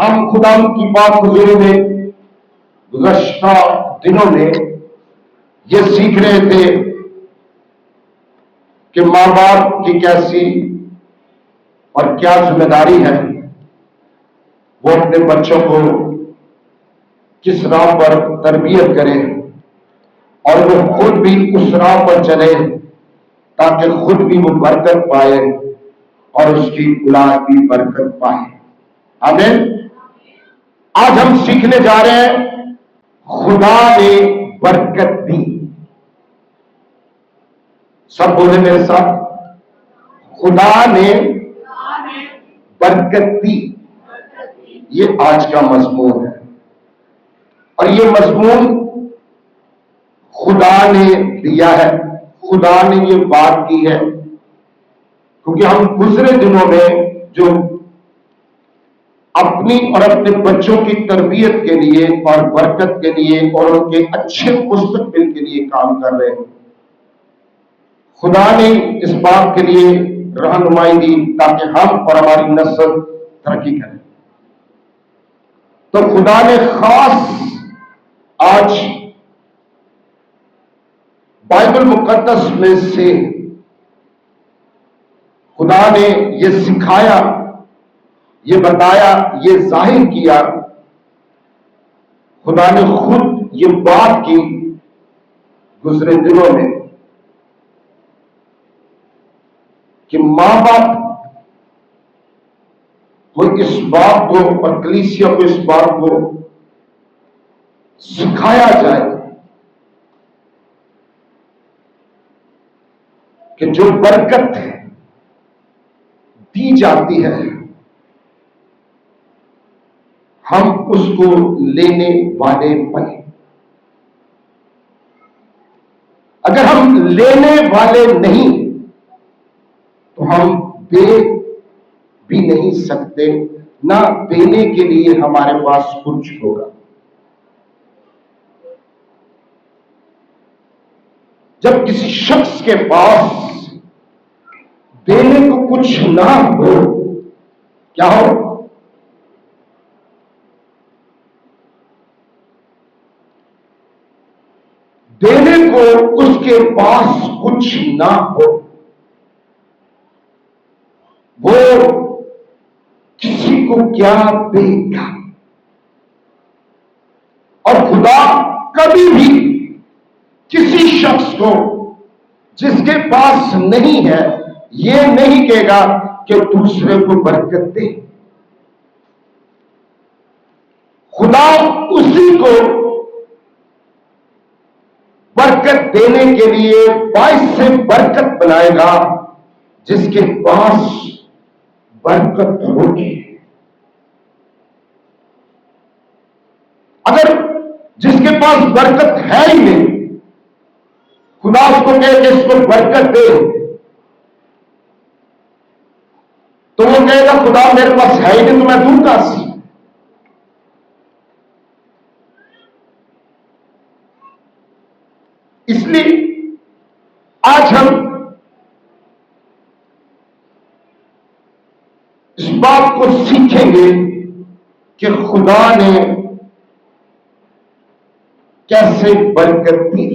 ہم خدا کی پاک حضور میں گزشتہ دنوں میں یہ سیکھ رہے تھے کہ ماں باپ کی کیسی اور کیا ذمہ داری ہے، وہ اپنے بچوں کو کس راہ پر تربیت کرے اور وہ خود بھی اس راہ پر چلے تاکہ خود بھی وہ برکت پائے اور اس کی اولاد بھی برکت پائے۔ آمین۔ آج ہم سیکھنے جا رہے ہیں خدا نے برکت دی۔ سب بولے میرے ساتھ، خدا نے برکت دی۔ یہ آج کا مضمون ہے اور یہ مضمون خدا نے دیا ہے، خدا نے یہ بات کی ہے، کیونکہ ہم گزرے دنوں میں جو اپنی اور اپنے بچوں کی تربیت کے لیے اور برکت کے لیے اور ان کے اچھے مستقبل کے لیے کام کر رہے ہیں، خدا نے اس بات کے لیے رہنمائی دی تاکہ ہم اور ہماری نسل ترقی کرے۔ تو خدا نے خاص آج بائبل مقدس میں سے خدا نے یہ سکھایا، یہ بتایا، یہ ظاہر کیا، خدا نے خود یہ بات کی گزرے دنوں میں کہ ماں باپ کو اس بات کو اور کلیسیا کو اس بات کو سکھایا جائے کہ جو برکت دی جاتی ہے ہم اس کو لینے والے بنے۔ اگر ہم لینے والے نہیں تو ہم دے بھی نہیں سکتے، نہ دینے کے لیے ہمارے پاس کچھ ہوگا۔ جب کسی شخص کے پاس دینے کو کچھ نہ ہو، کیا ہو؟ دینے کو اس کے پاس کچھ نہ ہو، وہ کسی کو کیا دے گا؟ اور خدا کبھی بھی کسی شخص کو جس کے پاس نہیں ہے یہ نہیں کہے گا کہ دوسرے کو برکت دے۔ خدا اسی کو برکت دینے کے لیے باعث سے برکت بنائے گا جس کے پاس برکت ہوگی۔ اگر جس کے پاس برکت ہے ہی نہیں، خدا اس کو کہے کہ اس کو برکت دے، تو وہ کہے گا خدا میرے پاس ہے ہی نہیں تو میں دوں کہاں سے؟ اس لیے آج ہم اس بات کو سیکھیں گے کہ خدا نے کیسے برکت دی۔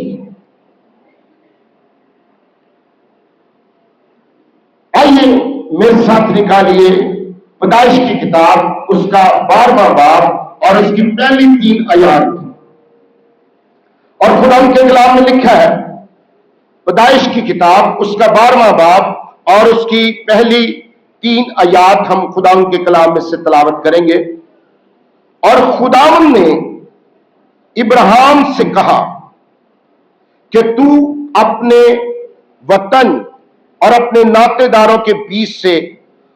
آئیے میرے ساتھ نکالیے پیدائش کی کتاب، اس کا 12واں باب اور اس کی پہلی 3 آیات، اور خدا کے کلام میں لکھا ہے، پیدائش کی کتاب اس کا 12واں باب اور اس کی پہلی 3 آیات ہم خدا کے کلام میں سے تلاوت کریں گے۔ اور خداوند نے ابراہیم سے کہا کہ تو اپنے وطن اور اپنے ناطے داروں کے بیچ سے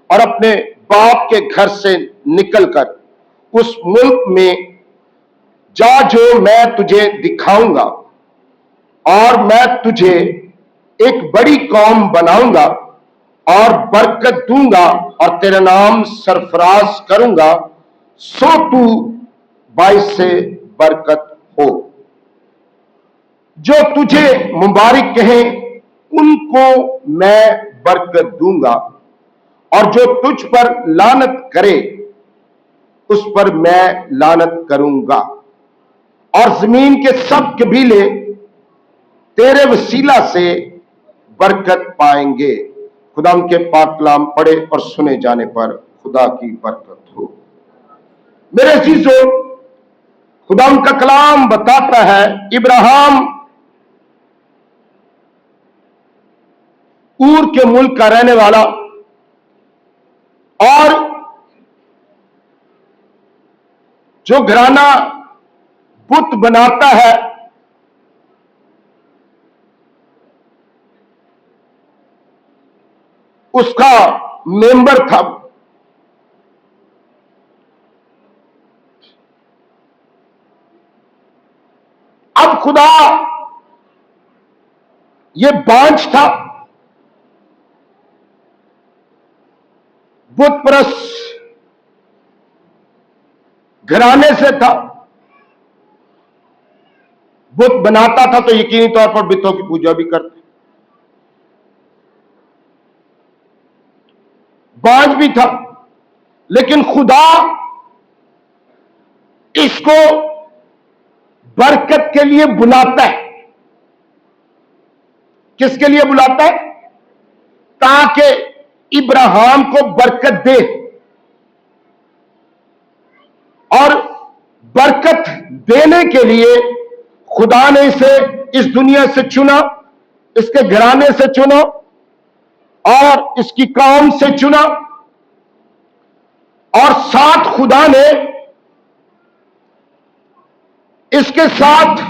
اور اپنے باپ کے گھر سے نکل کر اس ملک میں جا جو میں تجھے دکھاؤں گا، اور میں تجھے ایک بڑی قوم بناؤں گا اور برکت دوں گا اور تیرا نام سرفراز کروں گا، سو تو باعث سے برکت ہو۔ جو تجھے مبارک کہیں ان کو میں برکت دوں گا، اور جو تجھ پر لعنت کرے اس پر میں لعنت کروں گا، اور زمین کے سب قبیلے تیرے وسیلہ سے برکت پائیں گے۔ خدا ان کے پاک کلام پڑھے اور سنے جانے پر خدا کی برکت ہو۔ میرے عزیزو، خدا ان کا کلام بتاتا ہے ابراہیم اور کے ملک کا رہنے والا، اور جو گھرانہ بت بناتا ہے اس کا ممبر تھا۔ اب خدا یہ بانجھ تھا، بت پرست گھرانے سے تھا، بت بناتا تھا تو یقینی طور پر بتوں کی پوجا بھی کرتے، بانجھ بھی تھا، لیکن خدا اس کو برکت کے لیے بلاتا ہے۔ کس کے لیے بلاتا ہے؟ تاکہ ابراہیم کو برکت دے، اور برکت دینے کے لیے خدا نے اسے اس دنیا سے چنا، اس کے گھرانے سے چنا اور اس کی قوم سے چنا، اور ساتھ خدا نے اس کے ساتھ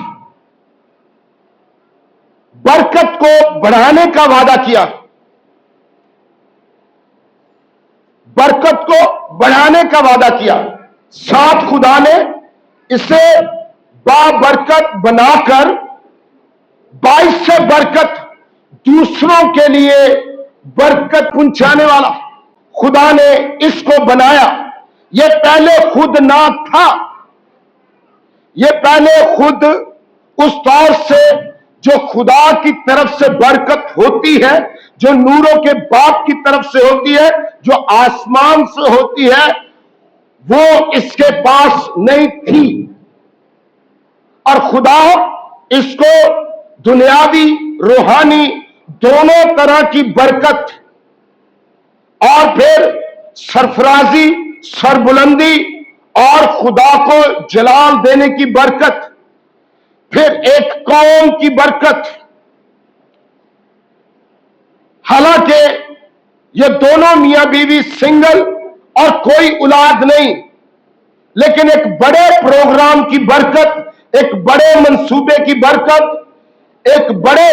برکت کو بڑھانے کا وعدہ کیا، برکت کو بڑھانے کا وعدہ کیا۔ ساتھ خدا نے اسے بابرکت بنا کر باعث سے برکت، دوسروں کے لیے برکت پہنچانے والا خدا نے اس کو بنایا۔ یہ پہلے خود نہ تھا، یہ پہلے خود اس طور سے جو خدا کی طرف سے برکت ہوتی ہے، جو نوروں کے باپ کی طرف سے ہوتی ہے، جو آسمان سے ہوتی ہے، وہ اس کے پاس نہیں تھی، اور خدا اس کو دنیاوی روحانی دونوں طرح کی برکت، اور پھر سرفرازی، سربلندی اور خدا کو جلال دینے کی برکت، پھر ایک قوم کی برکت۔ حالانکہ یہ دونوں میاں بیوی سنگل اور کوئی اولاد نہیں، لیکن ایک بڑے پروگرام کی برکت، ایک بڑے منصوبے کی برکت، ایک بڑے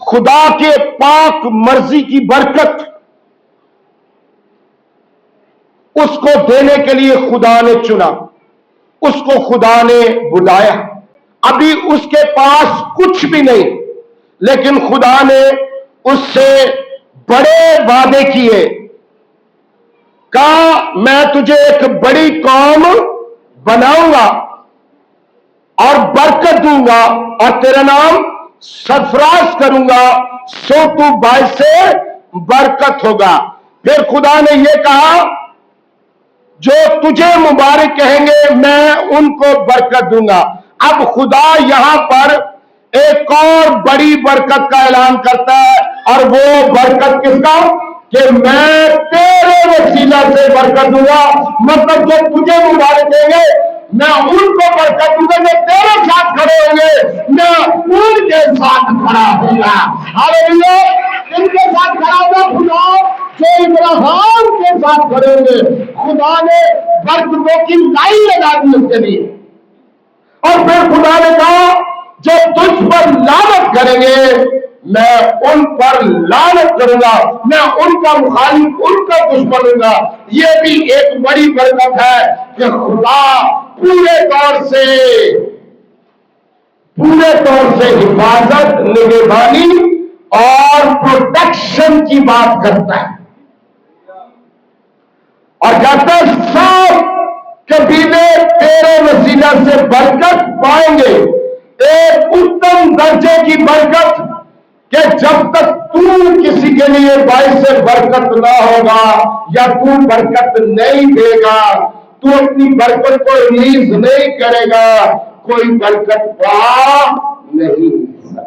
خدا کے پاک مرضی کی برکت، اس کو دینے کے لیے خدا نے چنا، اس کو خدا نے بلایا۔ ابھی اس کے پاس کچھ بھی نہیں، لیکن خدا نے اس سے بڑے وعدے کیے، کہا میں تجھے ایک بڑی قوم بناؤں گا اور برکت دوں گا، اور تیرا نام سرفراز کروں گا، سو تو باعث برکت ہوگا۔ پھر خدا نے یہ کہا جو تجھے مبارک کہیں گے میں ان کو برکت دوں گا۔ اب خدا یہاں پر ایک اور بڑی برکت کا اعلان کرتا ہے، اور وہ برکت کس کا؟ کہ میں تیرے وسیلہ سے برکت دوں گا۔ مطلب جو تجھے مبارک دیں گے میں ان کو برکت دوں گا، جو تیرے ساتھ کھڑے ہوں گے میں ان کے ساتھ کھڑا ہوں گا۔ ہاللیلویا! ان کے ساتھ کھڑا ہوگا خدا جو ابراہیم کے ساتھ کھڑے ہوں گے۔ خدا نے برکتوں کی لائن لگا دی اس کے لیے، اور پھر خدا نے کہا جو تجھ پر لعنت کریں گے میں ان پر لعنت کروں گا، میں ان کا مخالف، ان کا دشمن ہوں گا۔ یہ بھی ایک بڑی برکت ہے کہ خدا پورے طور سے حفاظت، نگہبانی اور پروٹیکشن کی بات کرتا ہے، اور کہتا ہے سب قبیلے تیرے وسیلہ سے برکت پائیں گے۔ ایک اتم درجے کی برکت کہ جب تک تو کسی کے لیے باعث برکت نہ ہوگا یا تو برکت نہیں دے گا، تو اپنی برکت کو ریلیز نہیں کرے گا، کوئی برکت پا نہیں سکتا۔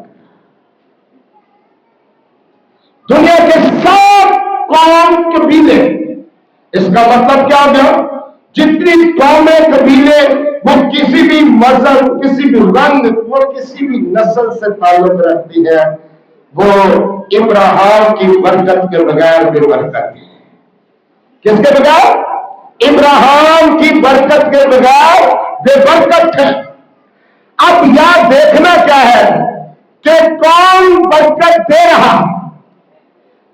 دنیا کے سب قوم قبیلے، اس کا مطلب کیا ہو گیا؟ جتنی قومیں قبیلے وہ کسی بھی مذہب، کسی بھی رنگ، وہ کسی بھی نسل سے تعلق رکھتی ہے، وہ ابراہیم کی برکت کے بغیر بے برکت ہے۔ کس کے بغیر؟ ابراہیم کی برکت کے بغیر بے برکت ہے۔ اب یہاں دیکھنا کیا ہے کہ کون برکت دے رہا،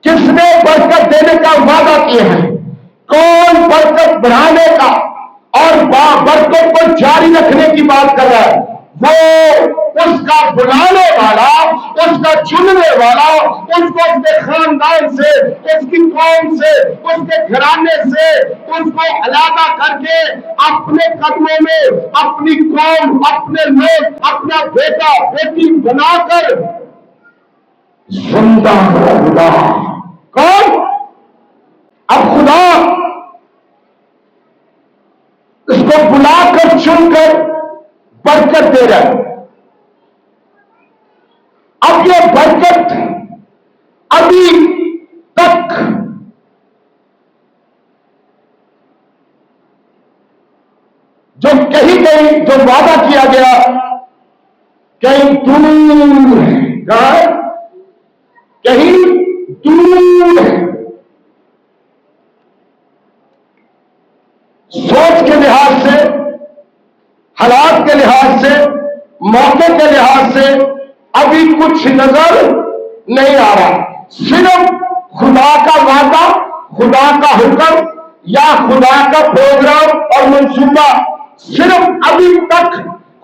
کس نے برکت دینے کا وعدہ کیا ہے، کون برکت بڑھانے کا اور برکت کو جاری رکھنے کی بات کر رہا ہے، وہ اس کا بلانے والا، اس کا چننے والا، اس کو اس کے خاندان سے، اس کی قوم سے، اس کے گھرانے سے اس کو علیحدہ کر کے اپنے قدموں میں اپنی قوم، اپنے لوگ، اپنا بیٹا بیٹی بنا کر زندہ خدا۔ کون؟ اب خدا اس کو بلا کر چن کر برکت دے رہا ہے۔ اب یہ برکت ابھی تک جو کہیں کہیں جو وعدہ کیا گیا کہیں دور ہے، کہاں ہے؟ کہیں دور ہے۔ سوچ کے لحاظ سے، حالات کے لحاظ سے، موقع کے لحاظ سے ابھی کچھ نظر نہیں آ رہا۔ صرف خدا کا وعدہ، خدا کا حکم یا خدا کا پروگرام اور منصوبہ، صرف ابھی تک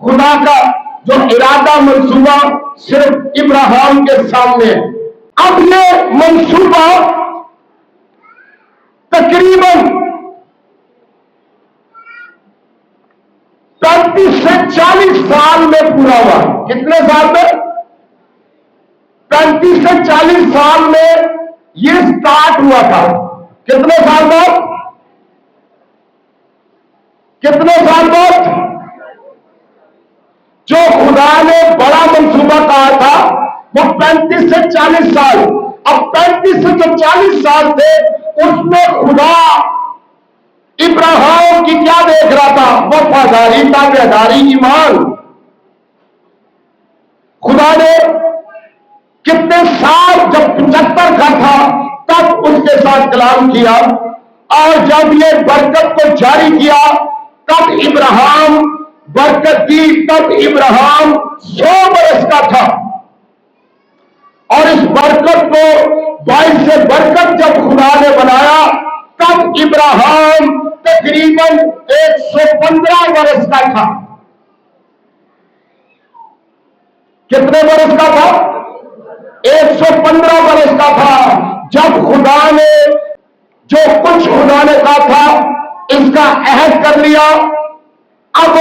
خدا کا جو ارادہ منصوبہ صرف ابراہیم کے سامنے ہے۔ اب یہ منصوبہ تقریباً 35 سے 40 سال میں پورا ہوا۔ کتنے سال میں؟ 35 سے 40 سال میں یہ سٹارٹ ہوا تھا۔ کتنے سال بعد؟ کتنے سال بعد؟ جو خدا نے بڑا منصوبہ کہا تھا وہ 35 سے 40 سال۔ اب 35 سے جو 40 سال تھے اس میں خدا ابراہیم کی کیا دیکھ رہا تھا؟ وفاداری، تابعداری، ایمان۔ خدا نے کتنے سال، جب 75 کا تھا تب اس کے ساتھ کلام کیا، اور جب یہ برکت کو جاری کیا تب ابراہیم برکت دی، تب ابراہیم 100 برس کا تھا، اور اس برکت کو باعث سے برکت جب خدا نے بنایا تب ابراہیم تقریباً 115 برس کا تھا۔ کتنے برس کا تھا؟ 115 برس کا تھا جب خدا نے جو کچھ خدا نے کہا تھا اس کا عہد کر لیا۔ اب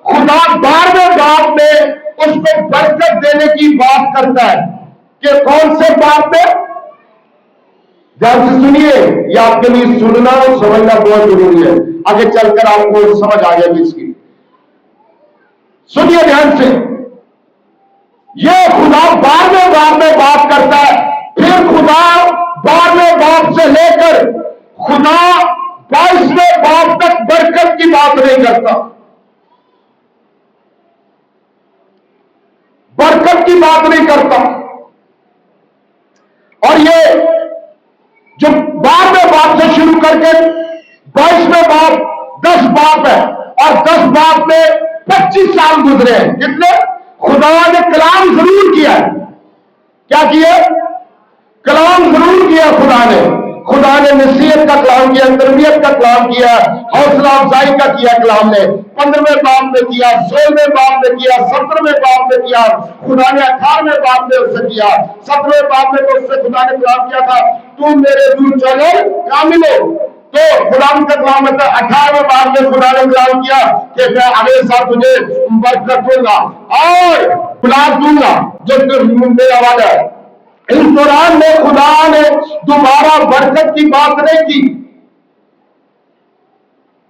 خدا 12ویں باب میں اس کو برکت دینے کی بات کرتا ہے کہ کون سے باب میں؟ جب سے سنیے، یہ آپ کے لیے سننا اور سمجھنا بہت ضروری ہے، آگے چل کر آپ کو سمجھ آ گیا اس کی۔ سنیے دھیان سے، یہ خدا 12ویں باب میں بات کرتا ہے، پھر خدا 12ویں باب سے لے کر خدا 22ویں باب تک برکت کی بات نہیں کرتا، برکت کی بات نہیں کرتا۔ اور یہ جو 12ویں باب سے شروع کر کے 22ویں باب 10 باب ہے، اور 10 باب میں 25 سال گزرے ہیں۔ کتنے؟ خدا نے کلام ضرور کیا ہے۔ کیا کیا؟ کلام ضرور کیا خدا نے نصیحت کا کلام کیا، تربیت کا کلام کیا، حوصلہ افزائی کا کیا کلام نے، 15ویں باب میں کیا، 16ویں باب میں کیا، 17ویں باب میں کیا، خدا نے 18ویں باب میں اس سے کیا، 17ویں باب میں تو اس سے خدا نے کلام کیا تھا تو میرے دور چلو کامل ہو، تو خدا کا کلام ہے۔ 18ویں باب میں خدا نے کلام کیا کہ میں اگلے سال تجھے برکت دوں گا اور اولاد دوں گا، جو میرا وعدہ ہے۔ اس دوران میں خدا نے دوبارہ برکت کی بات نہیں کی،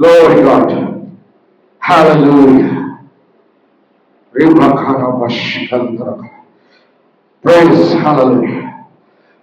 Glory God. Hallelujah. Praise Hallelujah.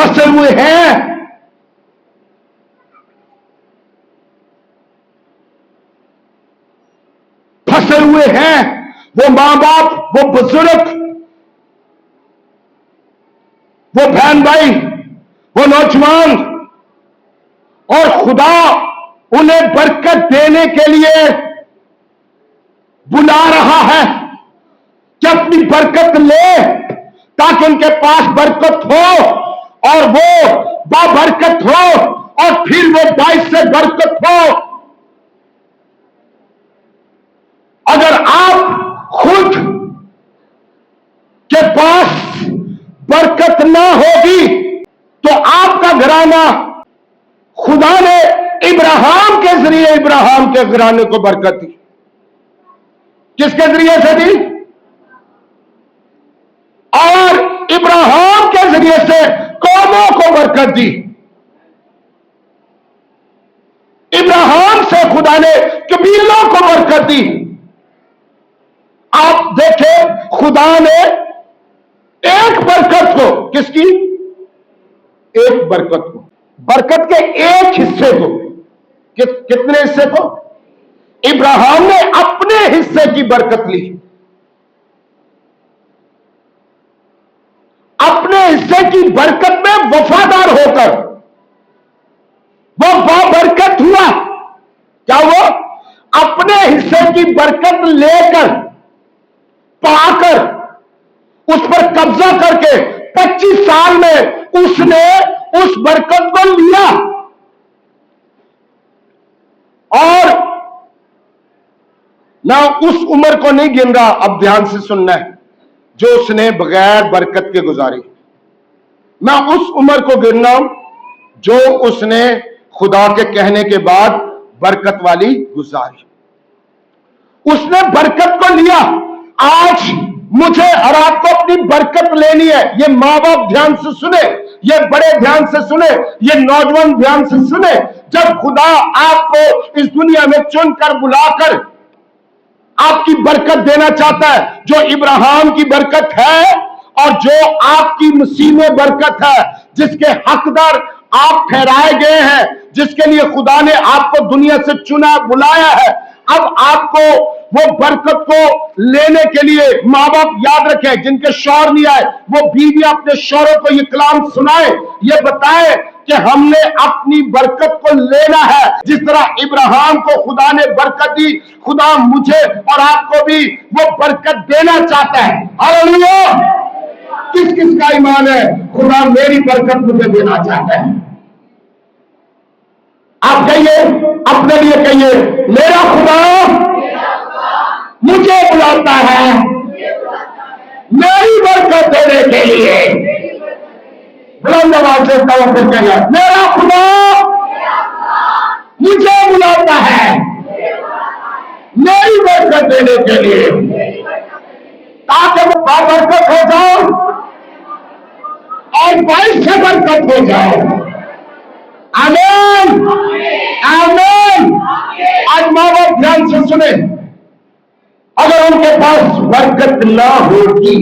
پھنسے ہوئے ہیں. پھنسے ہوئے ہیں وہ ماں باپ، وہ بزرگ، وہ بہن بھائی، وہ نوجوان، اور خدا انہیں برکت دینے کے لیے بلا رہا ہے کہ اپنی برکت لے تاکہ ان کے پاس برکت ہو اور وہ بابرکت ہو اور پھر وہ باعث سے برکت ہو. اگر آپ خود کے پاس برکت نہ ہوگی تو آپ کا گھرانہ، خدا نے ابراہیم کے ذریعے ابراہیم کے گھرانے کو برکت دی. کس کے ذریعے سے دی؟ اور ابراہیم کے ذریعے سے قوموں کو برکت دی. ابراہیم سے خدا نے قبیلوں کو برکت دی. آپ دیکھیں خدا نے ایک برکت کو، کس کی؟ ایک برکت کو، برکت کے ایک حصے کو، کتنے حصے کو؟ ابراہیم نے اپنے حصے کی برکت لی. اپنے حصے کی برکت میں وفادار ہو کر وہ بابرکت ہوا. کیا وہ اپنے حصے کی برکت لے کر، پا کر، اس پر قبضہ کر کے 25 سال میں اس نے اس برکت کو لیا اور نہ اس عمر کو نہیں گن رہا. اب دھیان سے سننا ہے جو اس نے بغیر برکت کے گزاری. میں اس عمر کو گن رہا ہوں جو اس نے خدا کے کہنے کے بعد برکت والی گزاری. اس نے برکت کو لیا. آج مجھے اور آپ کو اپنی برکت لینی ہے. یہ ماں باپ دھیان سے سنے، یہ بڑے دھیان سے سنے، یہ نوجوان دھیان سے سنے. جب خدا آپ کو اس دنیا میں چن کر بلا کر آپ کی برکت دینا چاہتا ہے، جو ابراہیم کی برکت ہے اور جو آپ کی مسیح میں برکت ہے، جس کے حقدار آپ ٹھہرائے گئے ہیں، جس کے لیے خدا نے آپ کو دنیا سے چنا بلایا ہے، اب آپ کو وہ برکت کو لینے کے لیے ماں باپ یاد رکھیں جن کے شوہر نہیں آئے، وہ بیویاں اپنے شوہروں کو یہ کلام سنائیں، یہ بتائیں کہ ہم نے اپنی برکت کو لینا ہے. جس طرح ابراہیم کو خدا نے برکت دی، خدا مجھے اور آپ کو بھی وہ برکت دینا چاہتا ہے. ہاللیلویا! کس کس کا ایمان ہے خدا میری برکت مجھے دینا چاہتا ہے؟ آپ کہیے، اپنے لیے کہیے، میرا خدا مجھے بلاتا ہے میری برکت دینے کے لیے. بلند آواز سے کہو، پھر کہیے، میرا خدا مجھے بلاتا ہے میری برکت دینے کے لیے تاکہ میں بابرکت ہو جاؤں اور باعث سے برکت ہو جاؤں. آمین آمین. آج ماں باپ دھیان سے سنیں، اگر ان کے پاس برکت نہ ہوگی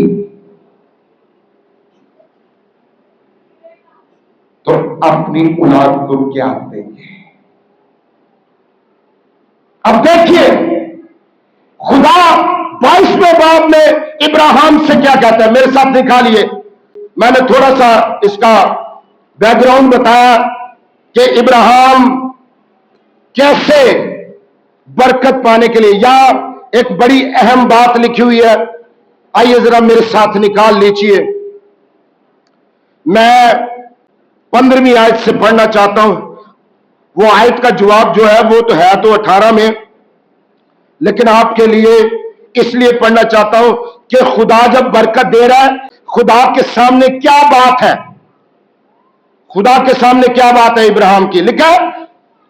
تو اپنی اولاد کو کیا دیں گے؟ اب دیکھیے خدا 22ویں باب میں ابراہیم سے کیا کہتا ہے. میرے ساتھ نکالیے. میں نے تھوڑا سا اس کا بیک گراؤنڈ بتایا کہ ابراہیم کیسے برکت پانے کے لیے، یا ایک بڑی اہم بات لکھی ہوئی ہے. آئیے ذرا میرے ساتھ نکال لیجیے. میں 15ویں آیت سے پڑھنا چاہتا ہوں. وہ آیت کا جواب جو ہے وہ تو ہے تو 18 میں، لیکن آپ کے لیے اس لیے پڑھنا چاہتا ہوں کہ خدا جب برکت دے رہا ہے، خدا کے سامنے کیا بات ہے، خدا کے سامنے کیا بات ہے ابراہیم کی. لکھا ہے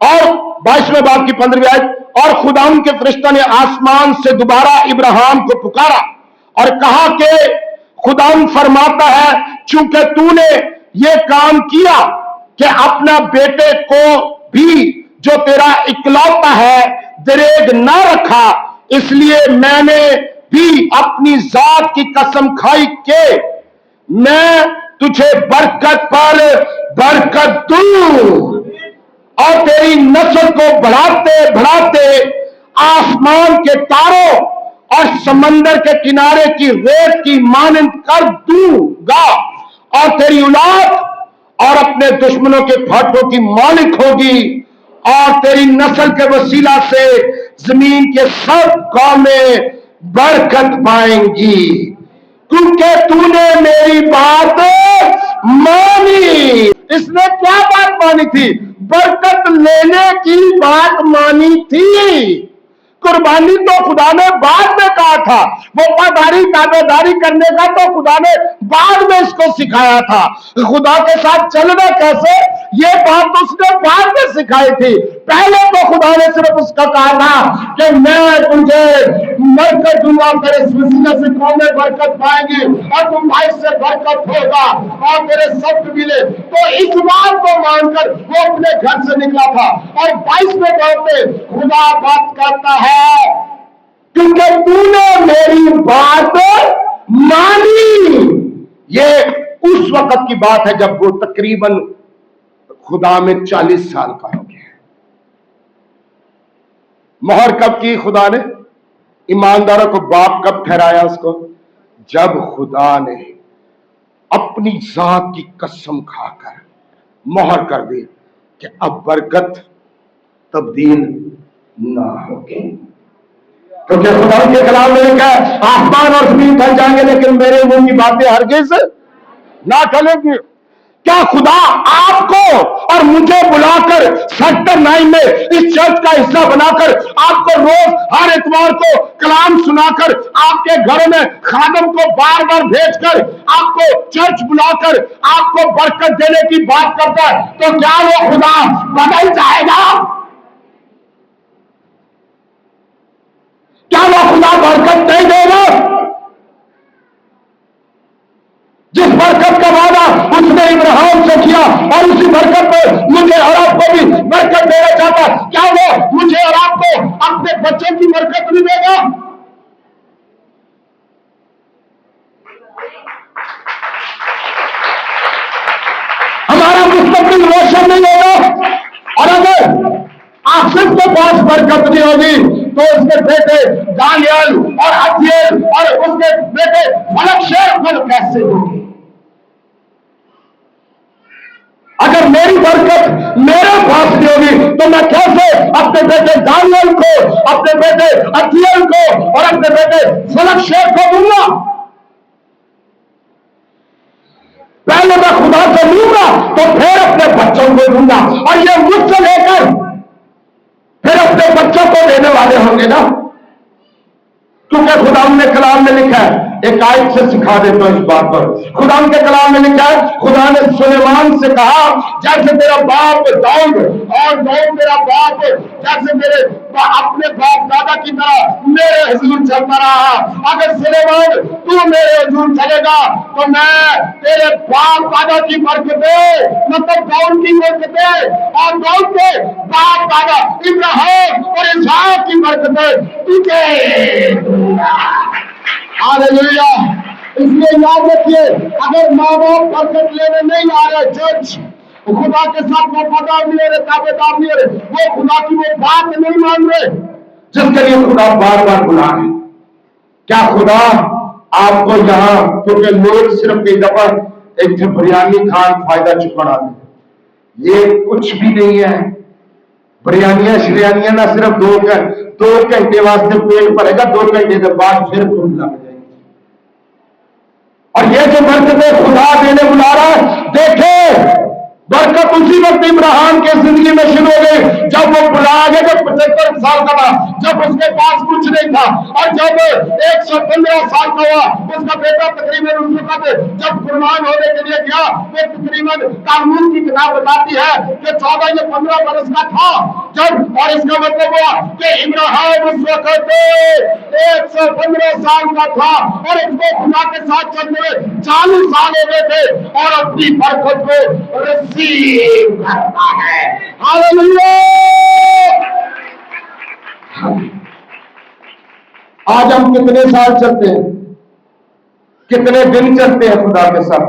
اور 22ویں باب کی 15ویں آیت، اور خدا ان کے فرشتہ نے آسمان سے دوبارہ ابراہیم کو پکارا اور کہا کہ خدا فرماتا ہے چونکہ تو نے یہ کام کیا کہ اپنا بیٹے کو بھی جو تیرا اکلوتا ہے دریغ نہ رکھا، اس لیے میں نے بھی اپنی ذات کی قسم کھائی کہ میں تجھے برکت پر برکت دوں اور تیری نسل کو بڑھاتے بڑھاتے آسمان کے تاروں اور سمندر کے کنارے کی ریت کی مانند کر دوں گا، اور تیری اولاد اور اپنے دشمنوں کے پھاٹوں کی مالک ہوگی، اور تیری نسل کے وسیلہ سے زمین کے سب قومیں برکت پائیں گی، کیونکہ تو نے میری بات مانی۔ اس نے کیا بات مانی تھی؟ برکت لینے کی بات مانی تھی۔ قربانی تو خدا نے بعد میں کہا تھا، وفاداری تابع داری کرنے کا تو خدا نے بعد میں اس کو سکھایا تھا۔ خدا کے ساتھ چلنا کیسے، یہ بات اس نے بعد میں سکھائی تھی۔ پہلے تو خدا نے صرف اس کا کہا تھا کہ میں تجھے برکت دوں گا، تیرے وسیلے سے قومیں برکت پائیں گی اور تم بھائی سے برکت ہوگا اور تیرے سب قبیلے۔ تو اس بات کو مان کر وہ اپنے گھر سے نکلا تھا، اور 22ویں دور پہ خدا بات کرتا ہے کیونکہ تو نے میری بات مانی۔ یہ اس وقت کی بات ہے جب وہ تقریباً خدا میں 40 سال کا ہو گیا۔ مہر کب کی خدا نے؟ ایمانداروں کو باپ کب ٹھہرایا اس کو؟ جب خدا نے اپنی ذات کی قسم کھا کر مہر کر دی کہ اب برکت تبدیل نہ ہوگی، کیونکہ خدا کے کلام میں لکھا ہے آسمان اور زمین ٹل جائیں گے لیکن میرے منہ کی باتیں ہرگز نہ ٹلیں گی۔ کیا خدا آپ کو اور مجھے بلا کر سیکٹر 9 میں اس چرچ کا حصہ بنا کر آپ کو روز ہر اتوار کو کلام سنا کر آپ کے گھروں میں خادم کو بار بار بھیج کر آپ کو چرچ بلا کر آپ کو برکت دینے کی بات کرتا ہے، تو کیا وہ خدا بدل جائے گا؟ کیا وہ خدا برکت نہیں دے گا؟ جس برکت کا وعدہ اس نے ابراہیم سے کیا اور اسی برکت پہ مجھے اور آپ کو بھی برکت دینا چاہتا ہے، کیا وہ مجھے اور آپ کو اپنے بچوں کی برکت نہیں دے گا؟ ہمارا مستقبل روشن نہیں ہوگا، اور اگر آصف کے پاس برکت نہیں ہوگی تو اس کے بیٹے دانیال اور عدیل اور اس کے بیٹے فلک پر کیسے ہوگی؟ اگر میری برکت میرے پاس نہیں ہوگی تو میں کیسے اپنے بیٹے دانیال کو، اپنے بیٹے عدیل کو اور اپنے بیٹے فلک کو دوں گا؟ پہلے میں خدا سے لوں گا تو پھر اپنے بچوں کو دوں گا، اور یہ مجھ سے لے کر پھر اپنے بچوں کو دینے والے ہوں گے نا، کیونکہ خدا نے کلام میں لکھا ہے، ایک آیت سے سکھا دیتا ہوں اس بات پر۔ خدا کے کلام میں لکھا ہے، خدا نے سلیمان سے کہا جیسے تیرا باپ داؤد اور داؤد تیرا باپ جیسے میرے اپنے باپ دادا کی طرح میرے حضور چلتا رہا، اگر سلیمان تو میرے حضور چلے گا تو میں تیرے باپ دادا کی برکتیں، مطلب داؤد کی برکتیں اور داؤد کے باپ دادا ابراہیم اور اسحاق کی برکتیں تجھے۔ ہاللیلویا۔ اس لیے یاد رکھیے، اگر ماں باپ برکت لینے نہیں آ رہے چرچ، خدا کے ساتھ وفادار نہیں ہو رہے، تابع دار نہیں ہو رہے، وہ خدا کی وہ بات نہیں مان رہے جس کے لیے خدا بار بار بلا رہے۔ کیا خدا آپ کو یہاں، کیونکہ لوگ صرف ایک دفعہ ایک بریانی کھان فائدہ چکانا دے، یہ کچھ بھی نہیں ہے۔ بریانیاں شریانیاں نہ صرف 2 گھنٹے واسطے پیٹ بھرے گا، 2 گھنٹے کے بعد پھر بھوک لگ جائے گی۔ اور یہ جو برکتیں خدا دینے بلا رہا ہے، دیکھیں برکت اسی وقت ابراہیم کے زندگی میں شروع ہو گئی جب وہ بلایا گیا، جب 75 سال کا تھا، جب اس کے پاس کچھ نہیں تھا، اور جب 115 سال کا ہوا اس کا بیٹا تقریباً اس وقت جب قربان ہونے کے لیے گیا، وہ تقریباً قانون کی کتاب بتاتی ہے کہ 14 یا 15 برس کا تھا جب، اور اس کا مطلب ہوا کہ ابراہیم اس وقت 115 سال کا تھا اور اس کو خدا کے ساتھ چلتے ہوئے 40 سال ہو گئے تھے، اور اپنی برکت کو رسیو کرتا ہے۔ ہاللیلویا۔ آج ہم کتنے سال چلتے ہیں، کتنے دن چلتے ہیں خدا کے ساتھ،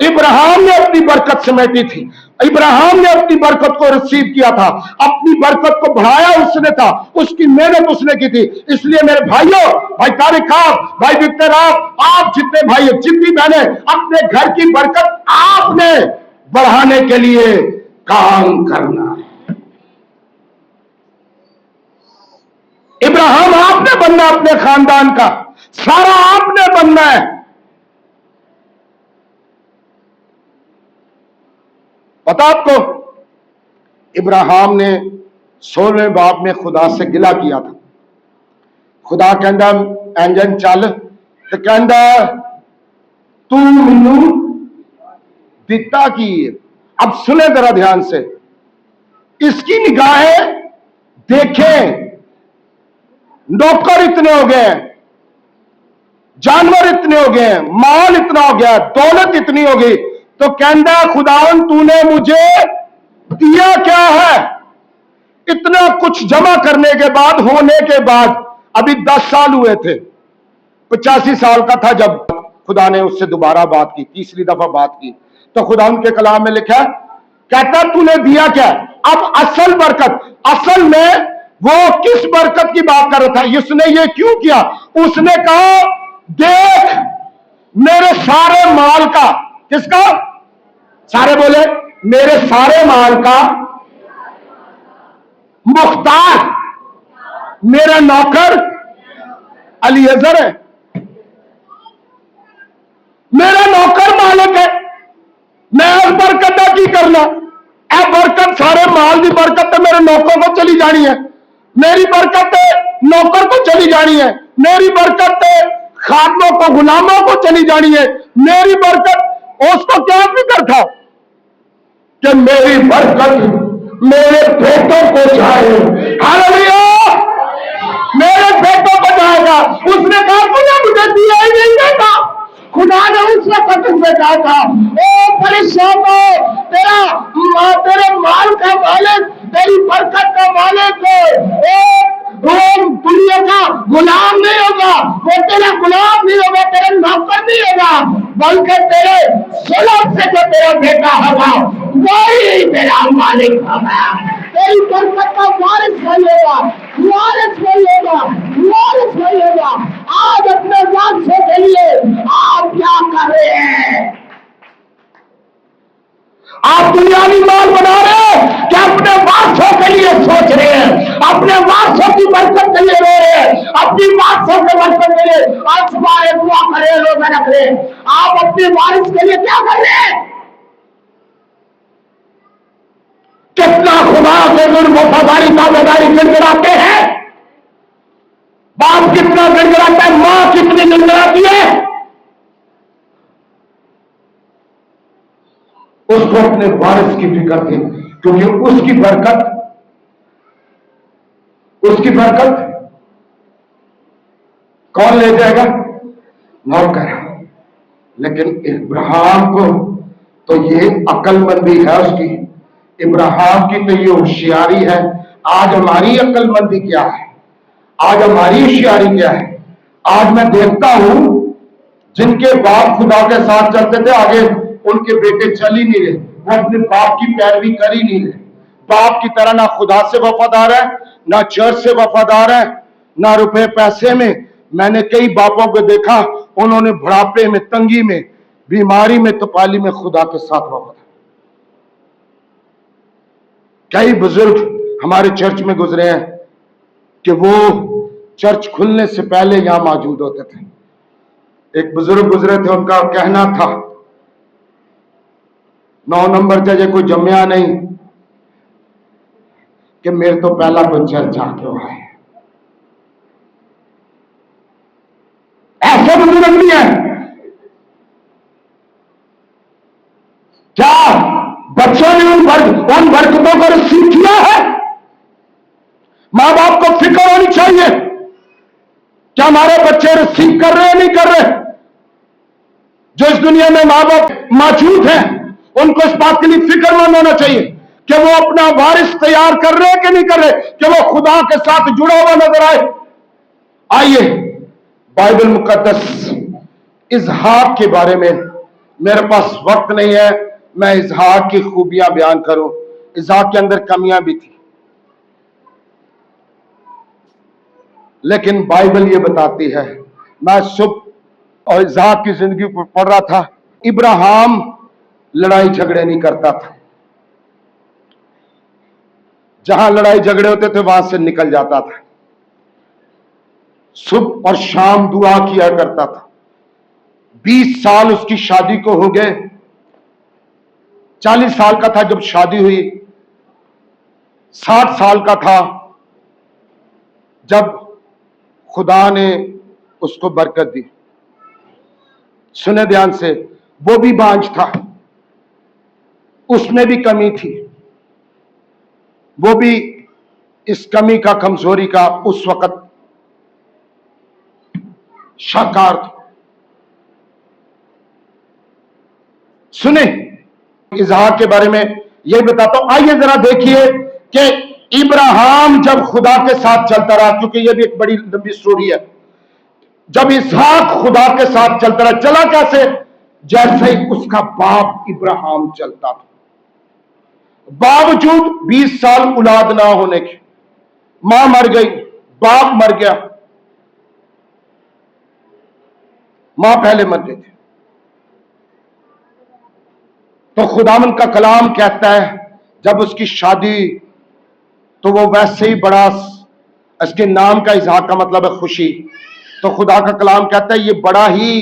ابراہیم نے اپنی برکت سمیٹی تھی، ابراہیم نے اپنی برکت کو ریسیو کیا تھا، اپنی برکت کو بڑھایا اس نے تھا، اس کی محنت اس نے کی تھی۔ اس لیے میرے بھائیوں، بھائی طارق آپ، بھائی وکٹر آپ جتنے بھائی جتنی بہنیں، اپنے گھر کی برکت آپ نے بڑھانے کے لیے کام کرنا ہے۔ ابراہیم آپ نے بننا، اپنے خاندان کا سارا آپ نے بننا ہے۔ پتا آپ کو، ابراہیم نے 16ویں باب میں خدا سے گلہ کیا تھا۔ خدا کہندا انجن چل تو کہندا تو مینوں دتا کی ہے۔ اب سنیں ذرا دھیان سے، اس کی نگاہیں دیکھیں، نوکر اتنے ہو گئے ہیں، جانور اتنے ہو گئے ہیں، مال اتنا ہو گیا، دولت اتنی ہو گئی، تو کہندا خداوند تو نے مجھے دیا کیا ہے؟ اتنا کچھ جمع کرنے کے بعد، ہونے کے بعد، ابھی 10 سال ہوئے تھے، 85 سال کا تھا جب خدا نے اس سے دوبارہ بات کی، تیسری دفعہ بات کی، تو خدا ان کے کلام میں لکھا، کہتا تو نے دیا کیا؟ اب اصل برکت، اصل میں وہ کس برکت کی بات کر رہا تھا؟ اس نے یہ کیوں کیا؟ اس نے کہا دیکھ میرے سارے مال کا، کس کا؟ سارے بولے، میرے سارے مال کا مختار میرا نوکر الیعزر ہے، میرا نوکر مالک ہے، میں اس برکت کا کی کرنا؟ اے برکت سارے مال دی برکت تو میرے نوکر کو چلی جانی ہے، میری برکت نوکر کو چلی جانی ہے، میری برکت خادموں کو، غلاموں کو چلی جانی ہے، میری برکت۔ اس کو کیا فکر تھا کہ میری برکت میرے بیٹوں کو جائے، ہاللیلویا، میرے بیٹوں کو جائے گا۔ اس نے کہا خدا مجھے دیا ہی نہیں دیتا۔ خدا نے اس وقت سے کہا تھا او پریشان ہو، تیرے مال کا مالک، تیری برکت کا مالک وہ دنیا کا غلام نہیں ہوگا، وہ تیرا غلام نہیں ہوگا، تیرا نوکر نہیں ہوگا، بلکہ تیرے سلب سے جو تیرا بیٹا ہوگا وہی میرا مالک ہوگا، تیری برکت کا وارث وہی ہوگا، وارث وہی ہوگا، وارث وہی ہوگا۔ آج اپنے وارثوں کے لیے آپ کیا کر رہے ہیں؟ آپ دنیاوی مال بنا رہے ہیں کہ اپنے وارثوں کے لیے سوچ رہے ہیں، اپنے وارثوں کی برکت کے لیے رو رہے ہیں، اپنی وارثوں کے برکت کے لیے آج صبح دعا کرے، روزہ رکھ رہے ہیں؟ آپ اپنے وارث کے لیے کیا کر رہے ہیں؟ کتنا خدا کے ظلم وفاداری تابعداری گڑگڑاتے ہیں، باپ کتنا گڑگڑاتا ہے، ماں کتنی گڑگڑاتی ہے۔ اس کو اپنے وارث کی فکر تھی، کیونکہ اس کی برکت کون لے جائے گا؟ نوکر۔ لیکن ابراہیم کو تو یہ عقل مندی ہے، اس کی ابراہیم کی تو یہ ہوشیاری ہے۔ آج ہماری عقل مندی کیا ہے؟ آج ہماری ہوشیاری کیا ہے؟ آج میں دیکھتا ہوں جن کے باپ خدا کے ساتھ چلتے تھے، آگے ان کے بیٹے چل ہی نہیں رہے، وہ اپنے باپ کی پیروی کر ہی نہیں رہے۔ باپ کی طرح نہ خدا سے وفادار ہے، نہ چرچ سے وفادار ہے، نہ روپے پیسے میں۔ میں نے کئی باپوں کو دیکھا، انہوں نے بڑھاپے میں، تنگی میں، بیماری میں، تپالی میں خدا کے ساتھ وفادار۔ کئی بزرگ ہمارے چرچ میں گزرے ہیں کہ وہ چرچ کھلنے سے پہلے یہاں موجود ہوتے تھے۔ ایک بزرگ گزرے تھے، ان کا کہنا تھا 9 نمبر ججے کوئی جمیا نہیں کہ میرے تو پہلا کوئی چرچ آ کے ہوا ہے۔ ایسے بزرگ بھی ہیں۔ کیا بچوں نے ان برکتوں کو رسیو کیا ہے؟ ماں باپ کو فکر ہونی چاہیے کیا ہمارے بچے رسیو کر رہے ہیں نہیں کر رہے؟ جو اس دنیا میں ماں باپ موجود ہیں ان کو اس بات کے لیے فکر مند ہونا چاہیے کہ وہ اپنا وارث تیار کر رہے کہ نہیں کر رہے، کہ وہ خدا کے ساتھ جڑا ہوا نظر آئے۔ آئیے بائبل مقدس اسحاق کے بارے میں میرے پاس وقت نہیں ہے میں اسحاق کی خوبیاں بیان کروں، اسحاق کے اندر کمیاں بھی تھی، لیکن بائبل یہ بتاتی ہے، میں صبح اور اسحاق کی زندگی کو پڑھ رہا تھا، ابراہیم لڑائی جھگڑے نہیں کرتا تھا، جہاں لڑائی جھگڑے ہوتے تھے وہاں سے نکل جاتا تھا، صبح اور شام دعا کیا کرتا تھا۔ 20 سال اس کی شادی کو ہو گئے، 40 سال کا تھا جب شادی ہوئی، 60 سال کا تھا جب خدا نے اس کو برکت دی۔ سنے دھیان سے، وہ بھی بانجھ تھا، اس میں بھی کمی تھی، وہ بھی اس کمی کا کمزوری کا اس وقت شاکار تھا۔ سنیں اسحاق کے بارے میں یہ بتاتا ہوں، آئیے ذرا دیکھیے کہ ابراہیم جب خدا کے ساتھ چلتا رہا، کیونکہ یہ بھی ایک بڑی لمبی سٹوری ہے، جب اسحاق خدا کے ساتھ چلتا رہا، چلا کیسے؟ جیسے ہی اس کا باپ ابراہیم چلتا تھا، باوجود 20 سال اولاد نہ ہونے کے، ماں مر گئی، باپ مر گیا، ماں پہلے مر گئی تھی، تو خداوند کا کلام کہتا ہے جب اس کی شادی، تو وہ ویسے ہی بڑا، اس کے نام کا اسحاق کا مطلب ہے خوشی، تو خدا کا کلام کہتا ہے یہ بڑا ہی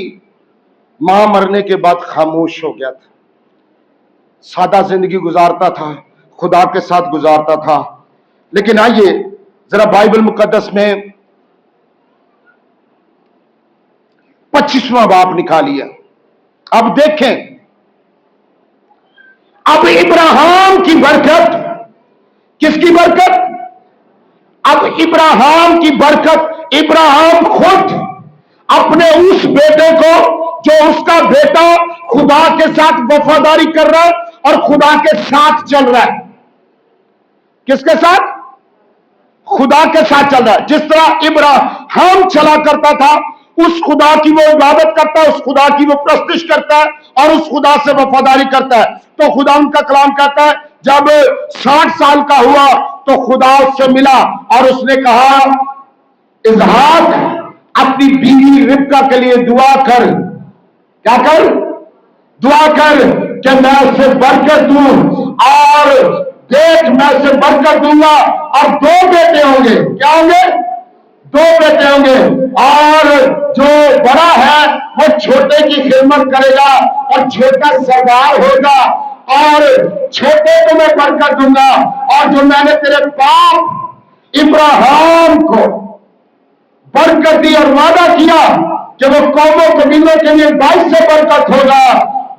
ماں مرنے کے بعد خاموش ہو گیا تھا، سادہ زندگی گزارتا تھا، خدا کے ساتھ گزارتا تھا۔ لیکن آئیے ذرا بائبل مقدس میں 25واں باب نکالیے، اب دیکھیں، اب ابراہیم کی برکت، کس کی برکت؟ اب ابراہیم کی برکت، ابراہیم خود اپنے اس بیٹے کو، جو اس کا بیٹا خدا کے ساتھ وفاداری کر رہا ہے اور خدا کے ساتھ چل رہا ہے، کس کے ساتھ؟ خدا کے ساتھ چل رہا ہے، جس طرح ابراہیم چلا کرتا تھا، اس خدا کی وہ عبادت کرتا ہے، اس خدا کی وہ پرستش کرتا ہے اور اس خدا سے وفاداری کرتا ہے، تو خدا ان کا کلام کہتا ہے جب 60 سال کا ہوا تو خدا اس سے ملا اور اس نے کہا اسحاق اپنی بیوی ربکا کے لیے دعا کر، کیا کر؟ دعا کر کہ میں اسے برکت دوں، اور دیکھ میں اسے برکت دوں گا اور 2 بیٹے ہوں گے، کیا ہوں گے؟ 2 بیٹے ہوں گے، اور جو بڑا ہے وہ چھوٹے کی خدمت کرے گا اور چھوٹا سردار ہوگا، اور چھوٹے کو میں برکت دوں گا، اور جو میں نے تیرے باپ ابراہیم کو برکت دی اور وعدہ کیا کہ وہ قوموں قبیلوں کے لیے باعث سے برکت ہوگا،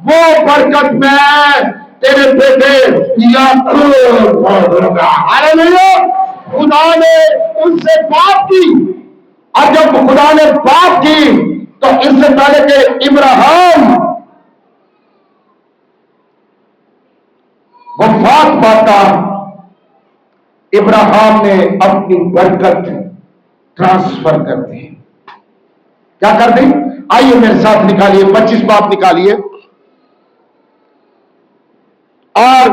وہ برکت میں تیرے بیٹے یعقوب کو دوں گا۔ ہاللیلویا! خدا نے ان سے بات کی، اور جب خدا نے بات کی تو اس سے پہلے کہ ابراہیم وفات پاتا، ابراہیم نے اپنی برکت ٹرانسفر کر دی۔ کیا کر دی؟ آئیے میرے ساتھ نکالیے 25 باب نکالیے، اور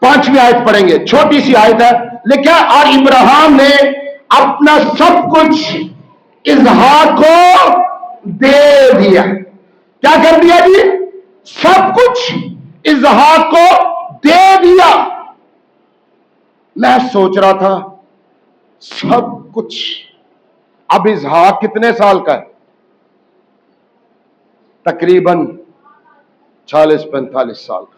5ویں آیت پڑھیں گے، چھوٹی سی آیت ہے لکھا، اور ابراہیم نے اپنا سب کچھ اسحاق کو دے دیا۔ کیا کر دیا جی؟ سب کچھ اسحاق کو دے دیا۔ میں سوچ رہا تھا سب کچھ، اب اسحاق کتنے سال کا ہے؟ تقریباً 40-45 سال کا،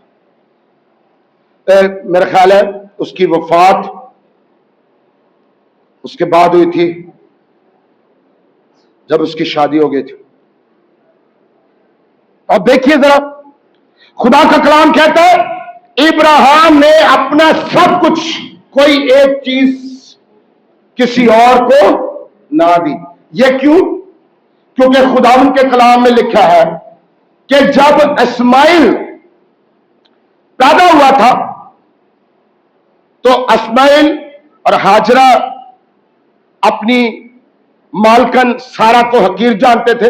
میرا خیال ہے اس کی وفات اس کے بعد ہوئی تھی جب اس کی شادی ہو گئی تھی۔ اب دیکھیے ذرا، خدا کا کلام کہتا ہے ابراہیم نے اپنا سب کچھ، کوئی ایک چیز کسی اور کو نہ دی۔ یہ کیوں؟ کیونکہ خداوند کے کلام میں لکھا ہے کہ جب اسماعیل پیدا ہوا تھا تو اسماعیل اور ہاجرہ اپنی مالکن سارا کو حقیر جانتے تھے،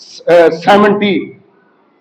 70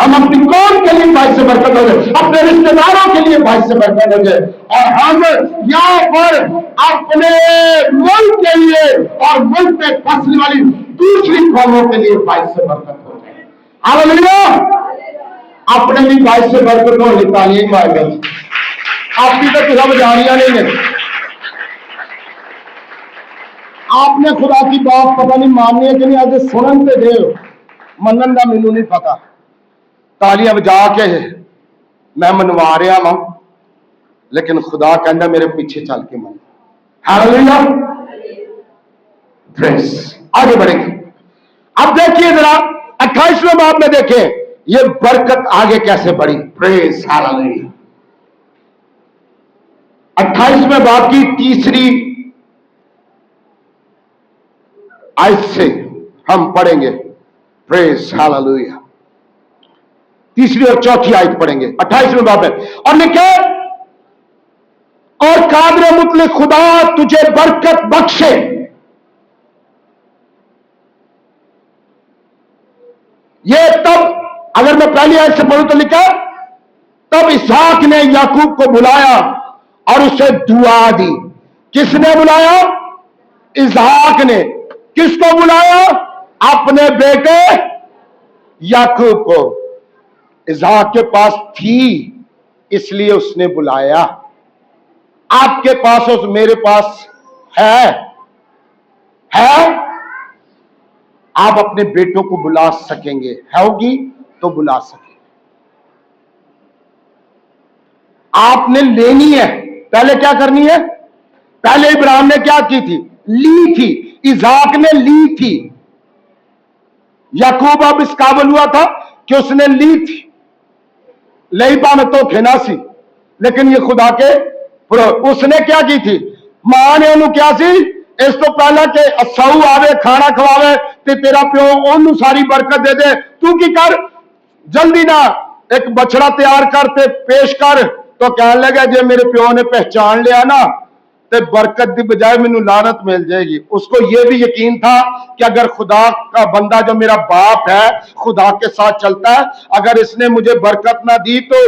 ہم اپنی قوم کے لیے باعث برکت ہو گئے، اپنے رشتے داروں کے لیے باعث برکت ہو گئے، اور ہم یہاں پر اپنے ملک کے لیے اور ملک میں پھنسنے والی دوسری قوموں کے لیے باعث برکت ہو گئے۔ ہاللیلویہ! اپنے بھی باعث برکت ہو گئی، تعلیم آئے گا۔ آپ بھی تو سب جانیاں نہیں ہے، آپ نے خدا کی بات پتہ نہیں ماننی ہے کہ نہیں، آج سنن تے دے منن دا مینوں نہیں پتا، تالیاں بجا کے میں منوا رہا ہاں، لیکن خدا کہندا میرے پیچھے چل کے من۔ ہاللیلویہ! پریز آگے بڑھیں گے۔ اب دیکھیے ذرا 28ویں باب میں دیکھیں یہ برکت آگے کیسے بڑھی۔ پریز ہاللیلویہ! 28ویں باب کی تیسری آیت سے ہم پڑھیں گے۔ پریز ہاللیلویہ! تیسری اور چوتھی آیت پڑھیں گے 28ویں باب میں، اور لکھے اور قادر مطلق خدا تجھے برکت بخشے۔ یہ تب، اگر میں پہلی آیت سے پڑھوں تو لکھا تب اسحاق نے یعقوب کو بلایا اور اسے دعا دی۔ کس نے بلایا؟ اسحاق نے۔ کس کو بلایا؟ اپنے بیٹے یعقوب کو۔ اسحاق کے پاس تھی اس لیے اس نے بلایا۔ آپ کے پاس اور میرے پاس ہے آپ اپنے بیٹوں کو بلا سکیں گے، ہوگی تو بلا سکیں گے۔ آپ نے لینی ہے، پہلے کیا کرنی ہے؟ پہلے ابراہیم نے کیا کی تھی؟ لی تھی۔ اسحاق نے لی تھی۔ یعقوب اب اس قابل ہوا تھا کہ اس نے لی تھی، لئی پا میں تو کھینا سی، لیکن یہ خدا کے اس نے کیا کی تھی؟ ماں نے انہوں کیا سی؟ اس تو پہلا کہ سہو آوے کھانا کھواوے تے تیرا پیو انہوں ساری برکت دے دے، تو کی کر جلدی نہ ایک بچڑا تیار کر تے پیش کر، تو کہنے لگا جے میرے پیو نے پہچان لیا نا تے برکت دی بجائے مینوں لعنت مل جائے گی۔ اس کو یہ بھی یقین تھا کہ اگر خدا کا بندہ جو میرا باپ ہے خدا کے ساتھ چلتا ہے، اگر اس نے مجھے برکت نہ دی تو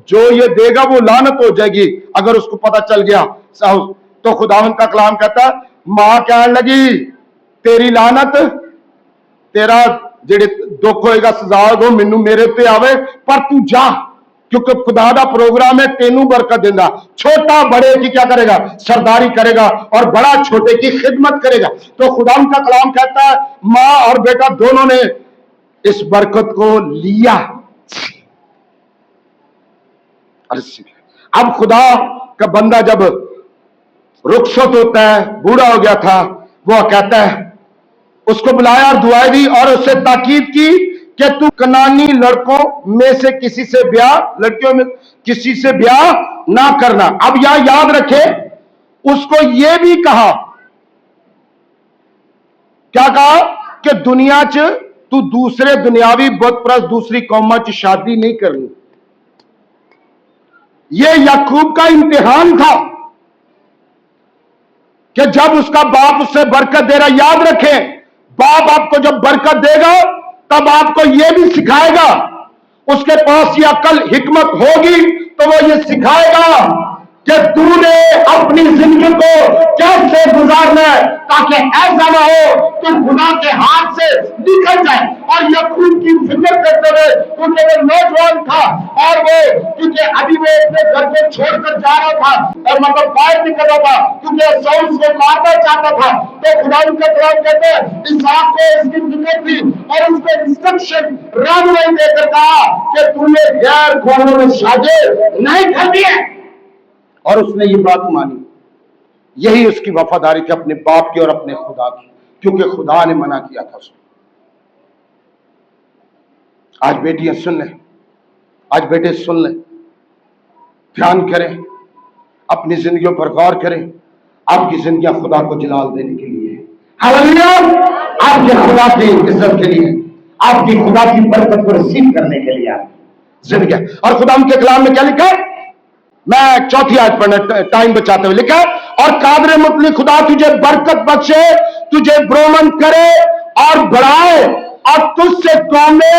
جو یہ دے گا وہ لعنت ہو جائے گی۔ اگر اس کو پتہ چل گیا تو خداوند کا کلام کہتا ہے ماں کہنے لگی تیری لعنت، تیرا جڑے دکھ ہوئے گا سزا ہوگا مینوں میرے پہ آوے، پر تو جا، کیونکہ خدا دا پروگرام ہے تینوں برکت دینا۔ چھوٹا بڑے کی کیا کرے گا؟ سرداری کرے گا، اور بڑا چھوٹے کی خدمت کرے گا۔ تو خدا ان کا کلام کہتا ہے ماں اور بیٹا دونوں نے اس برکت کو لیا۔ اب خدا کا بندہ جب رخصت ہوتا ہے، بوڑھا ہو گیا تھا، وہ کہتا ہے اس کو بلایا اور دعائیں دی اور اس سے تاکید کی کہ تو کنانی لڑکوں میں سے کسی سے بیاہ، لڑکیوں میں کسی سے بیاہ نہ کرنا۔ اب یہاں یاد رکھے اس کو یہ بھی کہا، کیا کہا؟ کہ دنیا چ تو دوسرے دنیاوی بت پرست دوسری قوماں چ شادی نہیں کرنی۔ یہ یعقوب کا امتحان تھا کہ جب اس کا باپ اس سے برکت دے رہا، یاد رکھیں باپ آپ کو جب برکت دے گا تب آپ کو یہ بھی سکھائے گا، اس کے پاس یہ عقل حکمت ہوگی تو وہ یہ سکھائے گا کہ تو نے اپنی زندگی کو کیسے گزارنا ہے تاکہ ایسا نہ ہو کہ خدا کے ہاتھ سے نکل جائے۔ اور یعقوب کی فکر کرتے ہوئے، کیونکہ وہ نوجوان تھا اور وہ کیونکہ ابھی وہ اپنے گھر کو چھوڑ کر جا رہا تھا اور مطلب باہر نکل رہا تھا کیونکہ ساؤل اس کو مارنا چاہتا تھا، تو خدا ان کا کلام کہتے ہیں اسحاق کو اس کی فکر تھی اور اس کو انسٹرکشن رہنمائی دے کر کہا کہ تم نے غیر قوموں میں شادی نہیں کرنی ہے، اور اس نے یہ بات مانی۔ یہی اس کی وفاداری تھی اپنے باپ کی اور اپنے خدا کی، کیونکہ خدا نے منع کیا تھا اس کو۔ آج بیٹیاں سن لیں، آج بیٹے سن لیں، دھیان کریں، اپنی زندگیوں پر غور کریں۔ آپ کی زندگیاں خدا کو جلال دینے کے لیے ہیں، ہاللیلویہ، آپ کے خدا کی عزت کے لیے، آپ کی خدا کی برکت کو رسید کرنے کے لیے زندگیاں۔ اور خدا ان کے کلام میں کیا لکھا ہے؟ میں چوتھی آیت پڑھنا ٹائم بچاتے ہوئے، لکھا اور قادر مطلق خدا تجھے برکت بخشے، تجھے برومند کرے اور بڑھائے اور تجھ سے قومیں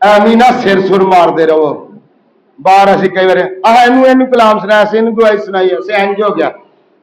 ਐਵੇਂ ਨਾ ਸਿਰ ਸੁਰ ਮਾਰਦੇ ਰਹੋ ਬਾਹਰ। ਅਸੀਂ ਕਈ ਵਾਰ ਇਹਨੂੰ ਕਲਾਮ ਸੁਣਾਇਆ ਸੀ, ਇਹਨੂੰ ਦੁਆਈ ਸੁਣਾਈ ਐ, ਇੰਜ ਹੋ ਗਿਆ।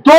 2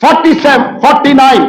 49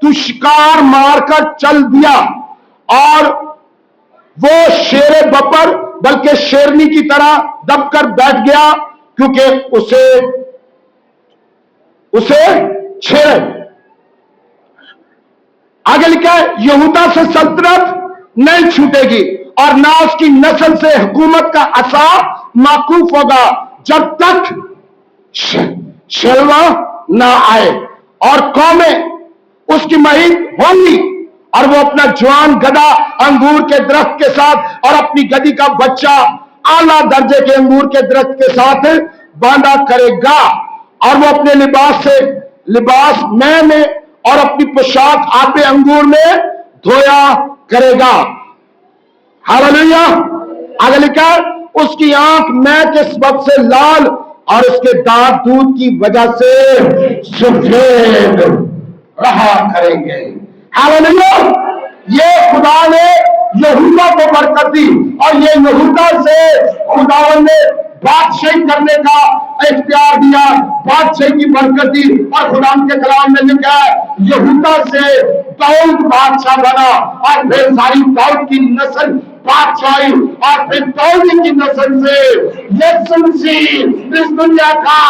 تو شکار مار کر چل دیا اور وہ شیر بپر بلکہ شیرنی کی طرح دب کر بیٹھ گیا کیونکہ اسے چھیڑے. آگے لکھا ہے یہودا سے سلطنت نہیں چھوٹے گی اور نہ اس کی نسل سے حکومت کا عصا موقوف ہوگا جب تک شلوا نہ آئے. اور قومیں اس کی معین ہوں گی اور وہ اپنا جوان گدھا انگور کے درخت کے ساتھ اور اپنی گدھی کا بچہ اعلیٰ درجے کے انگور کے درخت کے ساتھ باندھا کرے گا اور وہ اپنے لباس میں اور اپنی پوشاک آب انگور میں دھویا کرے گا. ہاللیلویا. آگے لکھا اس کی آنکھ میں کے سبب سے لال اور اس کے دانت دودھ کی وجہ سے سفید رہا کریں گے. ہاللیلویا. یہ خدا نے یہودا کو برکت دی اور یہ یہودا سے خداوند نے بادشاہی کرنے کا اختیار دیا, بادشاہی کی برکت دی. اور خدا کے کلام میں لکھا ہے یہودا سے داؤد بادشاہ بنا اور پھر ساری داؤد کی نسل بادشاہی اور پھر داؤد کی نسل سے یسوع مسیح اس دنیا کا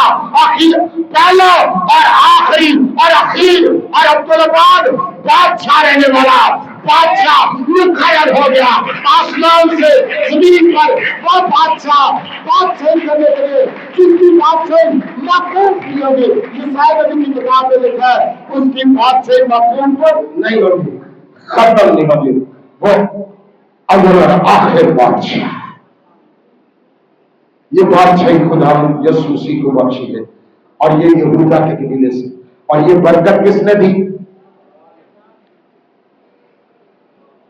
پہلا اور آخری اور اخیر اور عبدالآباد بادشاہ رہنے والا بادشاہ مقرر ہو گیا. آسمان سے زمین پر وہ بادشاہ کرنے کے لیے جس کی بادشاہی معقوف نہیں ہوگی. یسایا نبی کی کتاب میں لکھا ہے اس کی بادشاہی معقوف نہیں ہوگی, ختم نہیں ہوگی. وہ اول اور آخر بادشاہ. یہ بادشاہی خدا یسوع مسیح کو بخشی ہے اور یہ یہودا کے قبیلے سے. اور یہ برکت کس نے دی؟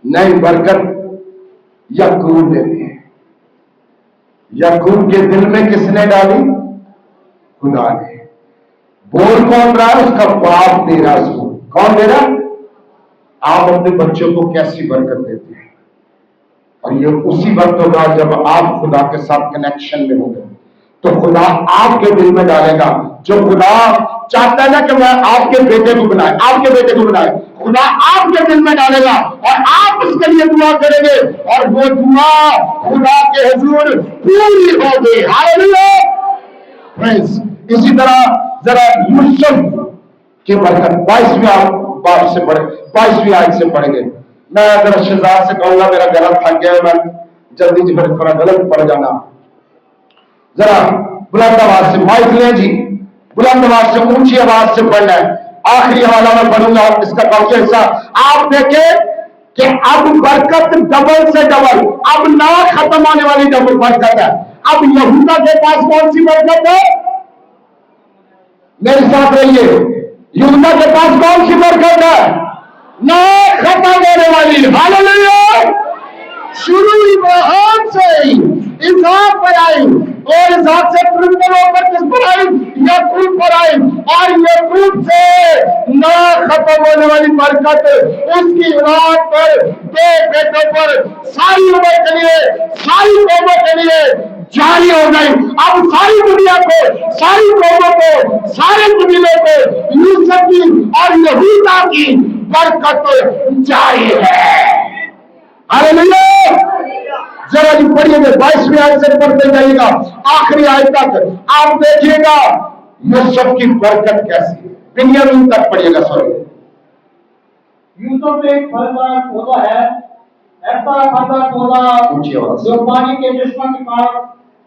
نئی برکت یعقوب نے دی. یعقوب کے دل میں کس نے ڈالی؟ خدا نے. بول کون رہا ہے؟ اس کا باپ دے رہا. اس کو کون دے رہا؟ آپ اپنے بچوں کو کیسی برکت دیتے ہیں اور یہ اسی وقت ہوگا جب آپ خدا کے ساتھ کنیکشن میں ہوں گے تو خدا آپ کے دل میں ڈالے گا. جو خدا چاہتا ہے نا کہ میں آپ کے بیٹے کو بنائے, خدا آپ کے دل میں ڈالے گا اور آپ اس کے لیے دعا کریں گے اور وہ دعا خدا کے حضور پوری ہوگی. ہاللیلویا. فرینڈز, اسی طرح ذرا یوسف کی برکت 22ویں آیت سے پڑھیں گے. میں ذرا شہزاد سے کہوں گا, میرا گلا تھک گیا ہے, میں جلدی تھوڑا غلط پڑ جانا. ذرا بلند آواز سے مائک لیں جی, بلند آواز سے اونچی آواز سے پڑھنا ہے. آخری حوالہ میں پڑھوں گا اس کا کون حصہ آپ دیکھیں کہ اب برکت ڈبل سے ڈبل, اب نہ ختم ہونے والی ڈبل برکت ہے. اب یہودا کے پاس کون سی برکت ہے؟ میرے ساتھ رہیے. یہودا کے پاس کون سی برکت ہے؟ نہ ختم ہونے والی. ہاللیلویا. شروع ابراہیم سے اسحاق پر آئی اور اسحاق سے پرندوں پر کس پر آئی؟ یعقوب پر آئی اور یعقوب سے نہ ختم ہونے والی برکت اس کی اولاد پر, دو بیٹوں پر, ساری عمر کے لیے, ساری قوموں کے لیے جاری ہو گئی. اب ساری دنیا کو, ساری قوموں کو, سارے قبیلوں کو یوسف کی اور یہودا کی برکت جاری ہے. ہاللیلویا. ذرا جی پڑھیے گا 22ویں آیت سے پڑھتے جائیے گا آخری آیت تک. آپ دیکھیے گا یوسف کی برکت کیسی ہے. بنیامین تک پڑھیے گا. سوری, یوسف ایک پھلدار پودا ہے, ایسا پھلدار پودا جو پانی کے چشمہ کے پاس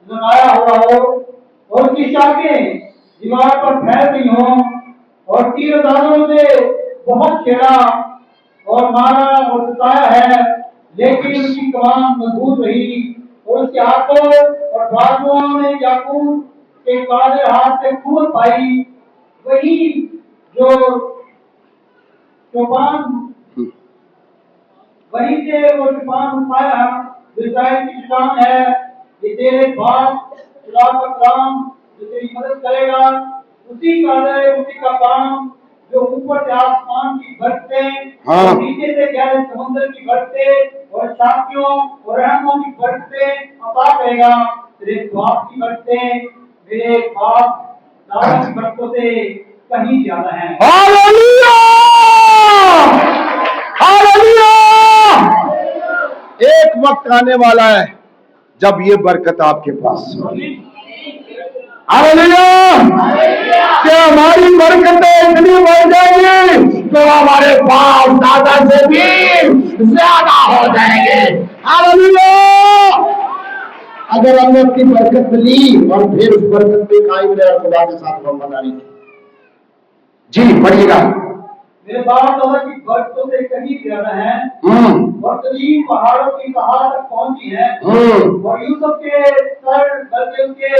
لگایا ہوا ہو اور اس کی شاخیں دیوار پر پھیل رہی ہوں اور تیر اندازوں سے بہت چھیڑا اور مارا اور ستایا ہے, لیکن اس کی کمان مضبوط رہی اور اس کے ہاتھوں اور بازوؤں نے یعقوب کے قادر ہاتھ سے قوت پائی. وہی جو وہی سے وہ طوفان پایا اسرائیل کی شان ہے. یہ تیرے باپ خدا کا کلام جو تیری مدد کرے گا, اسی کا ہے, اسی کا کام جو اوپر سے آسمان کی برکتیں اور نیچے سے گہرے سمندر کی برکتیں اور شاخیوں اور رحموں کی برکتیں عطا کرے گا. تیرے باپ کی برکتیں میرے باپ دادا کی برکتوں سے کہیں زیادہ ہیں. ہاللیلویا. ہاللویا! ایک وقت آنے والا ہے جب یہ برکت آپ کے پاس ہوگی. ہاللویا! کہ ہماری برکتیں اتنی بڑھ جائیں گی تو ہمارے باپ دادا سے بھی زیادہ ہو جائیں گے. ہاللویا! اگر ہم نے اپنی برکت لی اور پھر اس برکت پہ قائم رہے اور خدا کے ساتھ وفاداری کی. جی پڑھیے گا. میرے باپ دادا کی برکتوں سے کہیں زیادہ ہیں مختلف پہاڑوں کی کہاں تک پہنچی ہے اور یوسف کے سر بلکہ اس کے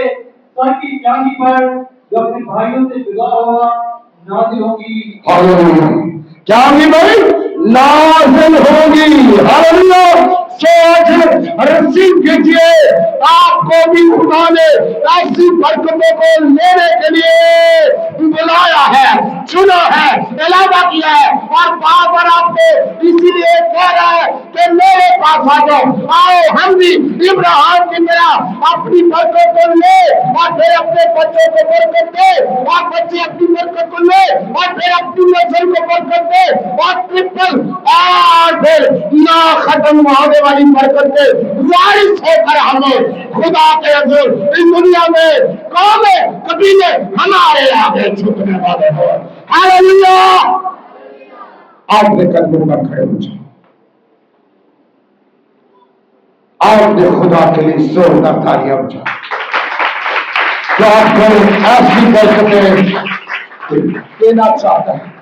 سر کی چاندی پر جو اپنے بھائیوں سے جدا ہوا نازل ہوگی. کیا ہوگی بھائی؟ نازل ہوگی. ہاللویا! سوچ رسی کیجیے آپ کو بھی خدا نے ایسی برکتوں کو لینے کے لیے بلایا ہے, چنا ہے, اعلان کیا ہے اور بار بار آپ کو اسی لیے کہہ رہا ہے کہ میرے پاس آ جاؤ. آؤ ہم بھی ابراہیم کی طرح اپنی برکت کو لے اور پھر اپنے بچوں کو برکت دے اور بچے اپنی برکت کو لے اور پھر اپنی نسل کو برکت دے اور ٹرپل اور پھر نہ ختم ہونے والی برکت کے وارث ہو کر ہمیں خدا کے حضور اس دنیا میں قومیں قبیلے ہمارے آگے جھکنے والے ہو. ہاللویا! آپ نے قدموں پر کھڑے ہو جائے. آپ نے خدا کے لیے زوردار تالیاں بجائیں. جو آپ کو ایسی برکتیں دینا چاہتا ہے.